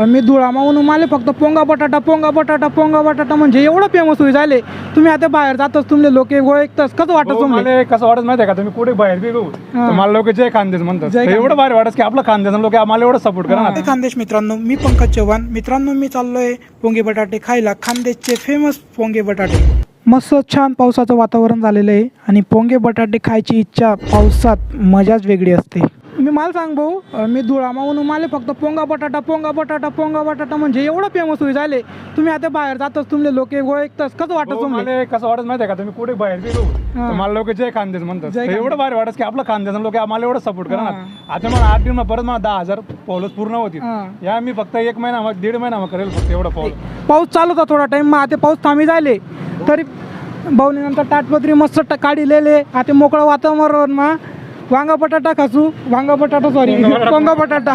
मी धुळामाहून माले फक्त पोंगा बटाटा पोंगा बटाटा पोंगा बटाटा म्हणजे एवढं फेमस होई झाले. तुम्ही आता बाहेर जातच तुमले लोक ओळखतच कसं वाटत तुम्हाला? मला कसं वाटत माहिती आहे का, तुम्ही कुठे बाहेर बी गो तर मला लोक जय खानदेश म्हणतात. जय एवढं भारी वाटत की आपलं खानदेश लोक आम्हाला एवढं सपोर्ट करा ना. खानदेश मित्रांनो, मी पंकज चव्हाण. मित्रांनो, मी चाललोय पोंगे बटाटे खायला. खानदेशचे फेमस पोंगे बटाटे. मस्त छान पावसाचं वातावरण झालेलं आहे आणि पोंगे बटाटे खायची इच्छा पावसात मजाच वेगळी असते. मी मला सांग भाऊ, मी धुळामाहून माले फक्त पोंगा बटाटा पोंगा बटाटा पोंगा बटाटा म्हणजे एवढं फेमस होई झाले. तुम्ही आता बाहेर जातच तुमले लोक ओळखतच कसं वाटत तुम्हाला? मला कसं वाटत माहिती आहे का, तुम्ही कुठे बाहेर बी गो तर मला लोक जय खानदेश म्हणतात. एवढं भारी वाटत की आपलं खानदेश लोक आम्हाला एवढं सपोर्ट करा ना. आता मला 8 दिवस परत मला 10,000 फॉलोअर्स पूर्ण होतील. या मी फक्त 1 महिना 1.5 महिना करेल फक्त एवढं फॉलो. पाऊस चालू होता थोडा टाइम, मग आता पाऊस थांबी झाले तरी भाऊनी नंतर ताटपत्री मस्त काढी लेले. आता मोकळं वातावरण मा वांगा बटाटा खासू, वांगा बटाटा सॉरी पोंगा बटाटा.